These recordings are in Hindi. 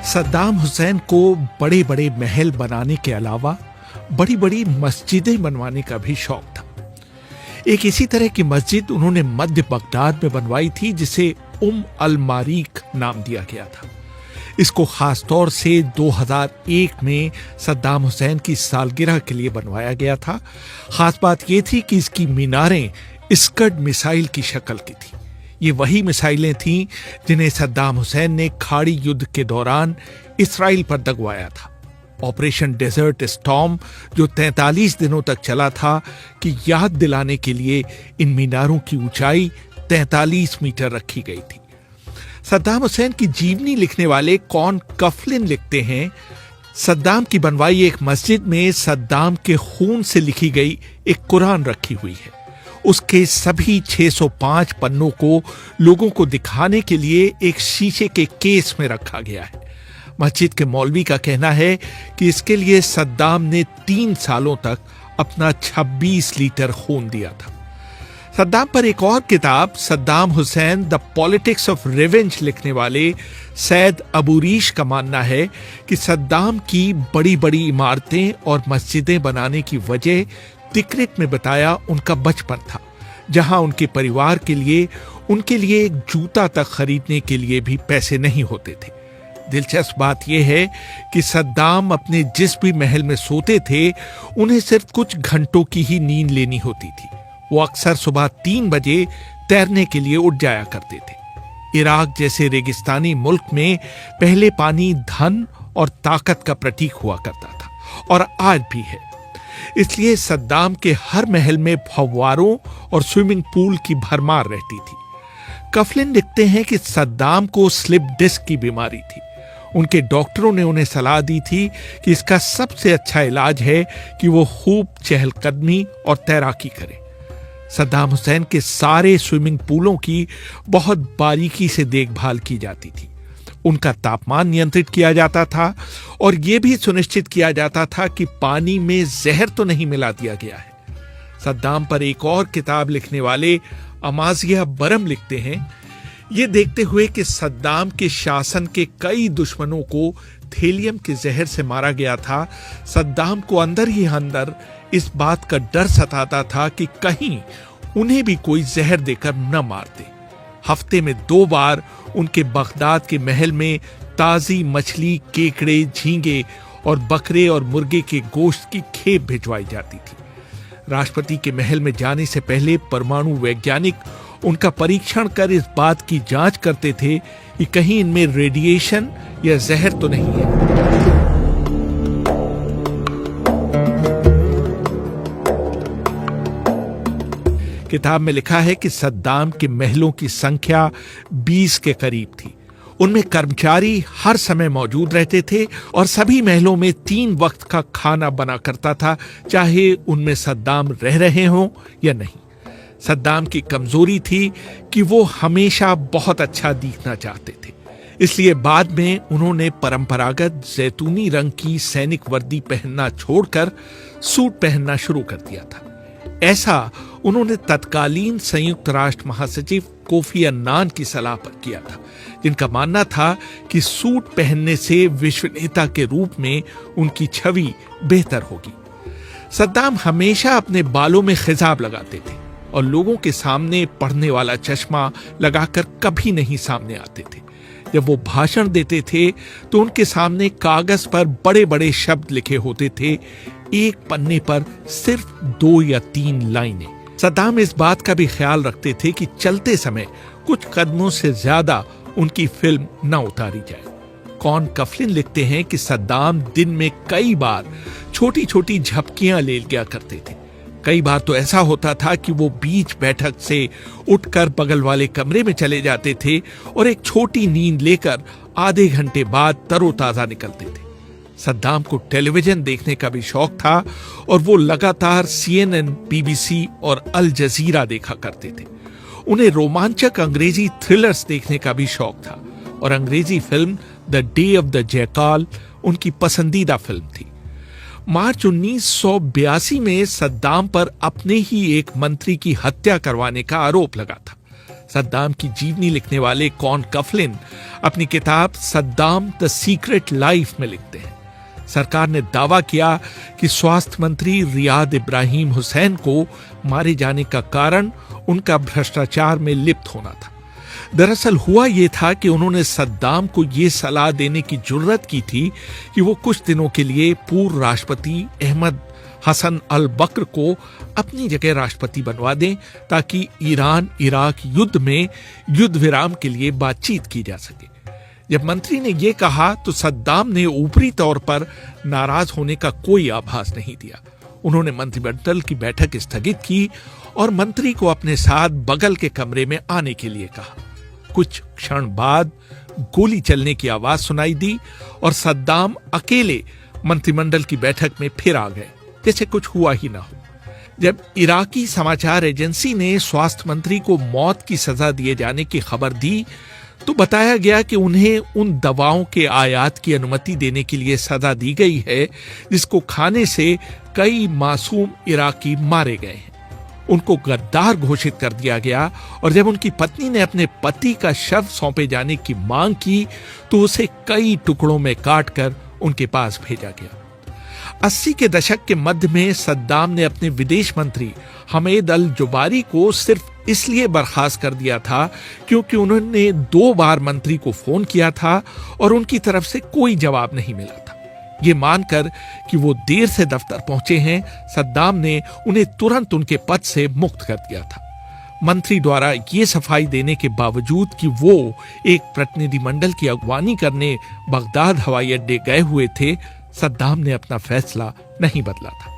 सद्दाम हुसैन को बड़े बड़े महल बनाने के अलावा बड़ी बड़ी मस्जिदें बनवाने का भी शौक था। एक इसी तरह की मस्जिद उन्होंने मध्य बगदाद में बनवाई थी, जिसे अल मारीक नाम दिया गया था। इसको खास तौर से 2001 में सद्दाम हुसैन की सालगिरह के लिए बनवाया गया था। खास बात यह थी कि इसकी मीनारें स्कड मिसाइल की शक्ल की थी। ये वही मिसाइलें थीं जिन्हें सद्दाम हुसैन ने खाड़ी युद्ध के दौरान इसराइल पर दगवाया था। ऑपरेशन डेजर्ट स्टॉर्म, जो 43 दिनों तक चला था, की याद दिलाने के लिए इन मीनारों की ऊंचाई 43 मीटर रखी गई थी। सद्दाम हुसैन की जीवनी लिखने वाले कॉन कफलिन लिखते हैं, सद्दाम की बनवाई एक मस्जिद में सद्दाम के खून से लिखी गई एक कुरान रखी हुई है। उसके सभी 605 पन्नों को लोगों को दिखाने के लिए एक शीशे के केस में रखा गया है। मस्जिद के मौलवी का कहना है कि इसके लिए सद्दाम ने 3 सालों तक अपना 26 लीटर खून दिया था। सद्दाम पर एक और किताब, Saddam Hussain the politics of revenge, लिखने वाले सैयद अबूरीश का मानना है कि सद्दाम की बड़ी बड़ी इमारतें और मस्जिदें बनाने की वजह तिकरित में बताया उनका बचपन था, जहां उनके परिवार के लिए उनके लिए एक जूता तक खरीदने के लिए भी पैसे नहीं होते थे। दिलचस्प बात यह है कि सद्दाम अपने जिस भी महल में सोते थे, उन्हें सिर्फ कुछ घंटों की ही नींद लेनी होती थी। वो अक्सर सुबह 3 बजे तैरने के लिए उठ जाया करते थे। इराक जैसे रेगिस्तानी मुल्क में पहले पानी धन और ताकत का प्रतीक हुआ करता था, और आज भी है। इसलिए सद्दाम के हर महल में फव्वारों और स्विमिंग पूल की भरमार रहती थी। कफलिन लिखते हैं कि सद्दाम को स्लिप डिस्क की बीमारी थी। उनके डॉक्टरों ने उन्हें सलाह दी थी कि इसका सबसे अच्छा इलाज है कि वो खूब चहलकदमी और तैराकी करे। सद्दाम हुसैन के सारे स्विमिंग पूलों की बहुत बारीकी से देखभाल की जाती थी। उनका तापमान नियंत्रित किया जाता था और यह भी सुनिश्चित किया जाता था कि पानी में जहर तो नहीं मिला दिया गया है। सद्दाम पर एक और किताब लिखने वाले अमाजिया बरम लिखते हैं, ये देखते हुए कि सद्दाम के शासन के कई दुश्मनों को थेलियम के जहर से मारा गया था, सद्दाम को अंदर ही अंदर इस बात का डर सताता था कि कहीं उन्हें भी कोई जहर देकर न मार दे। हफ्ते में 2 बार उनके बगदाद के महल में ताजी मछली, केकड़े, झींगे और बकरे और मुर्गे के गोश्त की खेप भिजवाई जाती थी। राष्ट्रपति के महल में जाने से पहले परमाणु वैज्ञानिक उनका परीक्षण कर इस बात की जांच करते थे कि कहीं इनमें रेडिएशन या जहर तो नहीं है। किताब में लिखा है कि सद्दाम के महलों की संख्या 20 के करीब थी। उनमें कर्मचारी हर समय मौजूद रहते थे और सभी महलों में 3 वक्त का खाना बना करता था, चाहे उनमें सद्दाम रह रहे हों या नहीं। सद्दाम की कमजोरी थी कि वो हमेशा बहुत अच्छा दिखना चाहते थे। इसलिए बाद में उन्होंने परंपरागत जैतूनी रंग की सैनिक वर्दी पहनना छोड़कर सूट पहनना शुरू कर दिया था। ऐसा उन्होंने तत्कालीन संयुक्त राष्ट्र महासचिव कोफी अन्नान की सलाह पर किया था, जिनका मानना था कि सूट पहनने से विश्व नेता के रूप में उनकी छवि बेहतर होगी। सद्दाम हमेशा अपने बालों में खिजाब लगाते थे और लोगों के सामने पढ़ने वाला चश्मा लगाकर कभी नहीं सामने आते थे। जब वो भाषण देते थे तो उनके सामने कागज पर बड़े बड़े शब्द लिखे होते थे, एक पन्ने पर सिर्फ 2 या 3 लाइनें। सद्दाम इस बात का भी ख्याल रखते थे कि चलते समय कुछ कदमों से ज्यादा उनकी फिल्म न उतारी जाए। कॉन कफलिन लिखते हैं कि सद्दाम दिन में कई बार छोटी छोटी झपकियां ले लिया करते थे। कई बार तो ऐसा होता था कि वो बीच बैठक से उठकर बगल वाले कमरे में चले जाते थे और एक छोटी नींद लेकर आधे घंटे बाद तरोताजा निकलते थे। सद्दाम को टेलीविजन देखने का भी शौक था और वो लगातार CNN, BBC और अल जजीरा देखा करते थे। उन्हें रोमांचक अंग्रेजी थ्रिलर्स देखने का भी शौक था और अंग्रेजी film the day of the jackal उनकी पसंदीदा फिल्म थी। मार्च 1982 में सद्दाम पर अपने ही एक मंत्री की हत्या करवाने का आरोप लगा था। सद्दाम की जीवनी लिखने वाले कॉन कफलिन अपनी किताब सद्दाम द सीक्रेट लाइफ में लिखते हैं, सरकार ने दावा किया कि स्वास्थ्य मंत्री रियाद इब्राहिम हुसैन को मारे जाने का कारण उनका भ्रष्टाचार में लिप्त होना था। दरअसल हुआ यह था कि उन्होंने सद्दाम को यह सलाह देने की जुर्रत की थी कि वो कुछ दिनों के लिए पूर्व राष्ट्रपति अहमद हसन अल बकर को अपनी जगह राष्ट्रपति बनवा दें ताकि ईरान इराक युद्ध में युद्ध विराम के लिए बातचीत की जा सके। जब मंत्री ने यह कहा तो सद्दाम ने ऊपरी तौर पर नाराज होने का कोई आभास नहीं दिया। उन्होंने मंत्रिमंडल की बैठक स्थगित की और मंत्री को अपने साथ बगल के कमरे में आने के लिए कहा। कुछ क्षण बाद गोली चलने की आवाज सुनाई दी और सद्दाम अकेले मंत्रिमंडल की बैठक में फिर आ गए, जैसे कुछ हुआ ही ना हो। जब इराकी समाचार एजेंसी ने स्वास्थ्य मंत्री को मौत की सजा दिए जाने की खबर दी तो बताया गया कि उन्हें उन दवाओं के आयात की अनुमति देने के लिए सजा दी गई है जिसको खाने से कई मासूम इराकी मारे गए हैं। उनको गद्दार घोषित कर दिया गया और जब उनकी पत्नी ने अपने पति का शव सौंपे जाने की मांग की तो उसे कई टुकड़ों में काटकर उनके पास भेजा गया। 80 के दशक के मध्य में सद्दाम ने अपने विदेश मंत्री हमेद अल जुबारी को सिर्फ इसलिए बर्खास्त कर दिया था क्योंकि उन्होंने 2 बार मंत्री को फोन किया था और उनकी तरफ से कोई जवाब नहीं मिला था। ये मानकर कि वो देर से दफ्तर पहुंचे हैं, सद्दाम ने उन्हें तुरंत उनके पद से मुक्त कर दिया था। मंत्री द्वारा ये सफाई देने के बावजूद कि वो एक प्रतिनिधिमंडल की अगवानी करने बगदाद हवाई अड्डे गए हुए थे, सद्दाम ने अपना फैसला नहीं बदला था।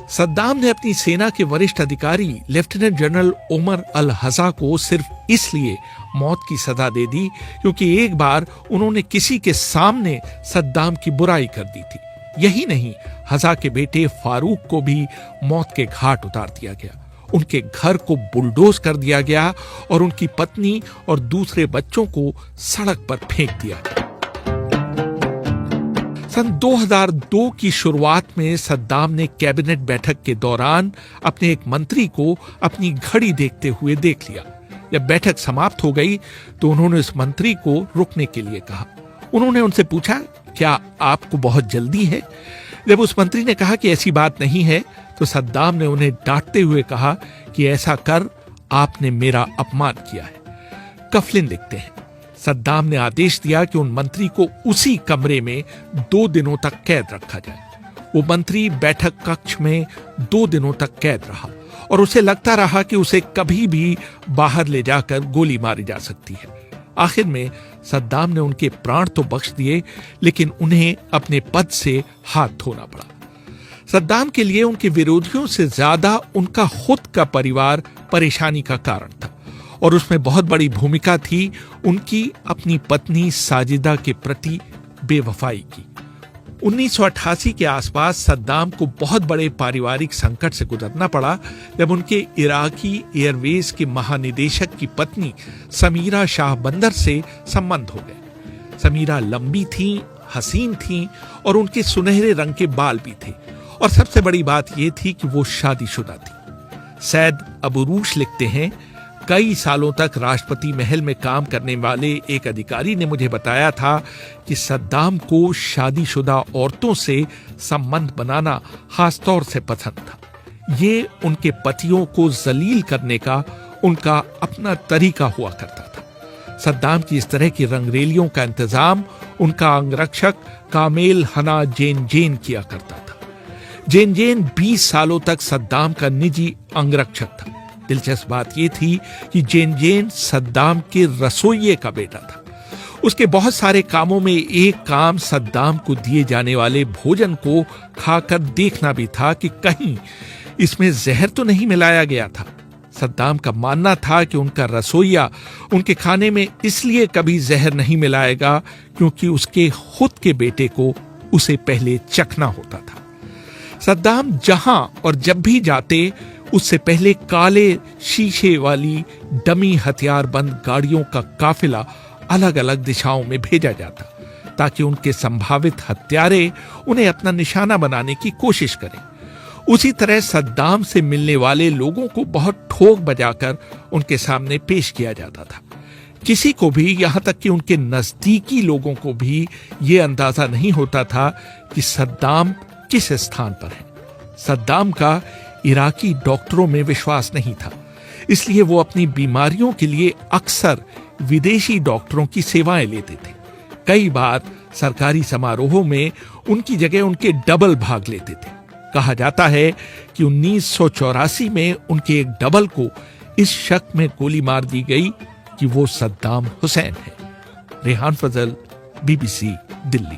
सद्दाम ने अपनी सेना के वरिष्ठ अधिकारी लेफ्टिनेंट जनरल उमर अल हजा को सिर्फ इसलिए मौत की सजा दे दी क्योंकि एक बार उन्होंने किसी के सामने सद्दाम की बुराई कर दी थी। यही नहीं, हजा के बेटे फारूक को भी मौत के घाट उतार दिया गया। उनके घर को बुलडोज कर दिया गया और उनकी पत्नी और दूसरे बच्चों को सड़क पर फेंक दिया गया। सन 2002 की शुरुआत में सद्दाम ने कैबिनेट बैठक के दौरान अपने एक मंत्री को अपनी घड़ी देखते हुए देख लिया। जब बैठक समाप्त हो गई तो उन्होंने उस मंत्री को रुकने के लिए कहा। उन्होंने उनसे पूछा, क्या आपको बहुत जल्दी है? जब उस मंत्री ने कहा कि ऐसी बात नहीं है तो सद्दाम ने उन्हें डांटते हुए कहा कि ऐसा कर आपने मेरा अपमान किया है। कफलिन लिखते हैं, सद्दाम ने आदेश दिया कि उन मंत्री को उसी कमरे में 2 दिनों तक कैद रखा जाए। वो मंत्री बैठक कक्ष में 2 दिनों तक कैद रहा और उसे लगता रहा कि उसे कभी भी बाहर ले जाकर गोली मारी जा सकती है। आखिर में सद्दाम ने उनके प्राण तो बख्श दिए लेकिन उन्हें अपने पद से हाथ धोना पड़ा। सद्दाम के लिए उनके विरोधियों से ज्यादा उनका खुद का परिवार परेशानी का कारण था और उसमें बहुत बड़ी भूमिका थी उनकी अपनी पत्नी साजिदा के प्रति बेवफाई की। 1988 के आसपास सद्दाम को बहुत बड़े पारिवारिक संकट से गुजरना पड़ा जब उनके इराकी एयरवेज के महानिदेशक की पत्नी समीरा शाह बंदर से संबंध हो गए। समीरा लंबी थी, हसीन थी और उनके सुनहरे रंग के बाल भी थे और सबसे बड़ी बात यह थी कि वो शादीशुदा थी। सैद अबूरूश लिखते हैं, कई सालों तक राष्ट्रपति महल में काम करने वाले एक अधिकारी ने मुझे बताया था कि सद्दाम को शादीशुदा औरतों से संबंध बनाना खासतौर से पसंद था। ये उनके पतियों को जलील करने का उनका अपना तरीका हुआ करता था। सद्दाम की इस तरह की रंगरेलियों का इंतजाम उनका अंगरक्षक कामेल हना जेन किया करता था। जेन 20 सालों तक सद्दाम का निजी अंगरक्षक था। दिलचस्प बात यह थी कि जेन सद्दाम के रसोइये का बेटा था। उसके बहुत सारे कामों में एक काम सद्दाम को दिए जाने वाले भोजन को खाकर देखना भी था कि कहीं इसमें जहर तो नहीं मिलाया गया था। सद्दाम का मानना था कि उनका रसोइया उनके खाने में इसलिए कभी जहर नहीं मिलाएगा क्योंकि उसके खुद के बेटे को उसे पहले चखना होता था। सद्दाम जहां और जब भी जाते उससे पहले काले शीशे वाली डमी हथियारबंद गाड़ियों का काफिला अलग अलग दिशाओं में भेजा जाता ताकि उनके संभावित हत्यारे उन्हें अपना निशाना बनाने की कोशिश करें। उसी तरह सद्दाम से मिलने वाले लोगों को बहुत ठोक बजाकर उनके सामने पेश किया जाता था। किसी को भी, यहां तक कि उनके नजदीकी लोगों को भी यह अंदाजा नहीं होता था कि सद्दाम किस स्थान पर है। सद्दाम का इराकी डॉक्टरों में विश्वास नहीं था, इसलिए वो अपनी बीमारियों के लिए अक्सर विदेशी डॉक्टरों की सेवाएं लेते थे। कई बार सरकारी समारोहों में उनकी जगह उनके डबल भाग लेते थे। कहा जाता है कि 1984 में उनके एक डबल को इस शक में गोली मार दी गई कि वो सद्दाम हुसैन है। रेहान फजल, BBC, दिल्ली।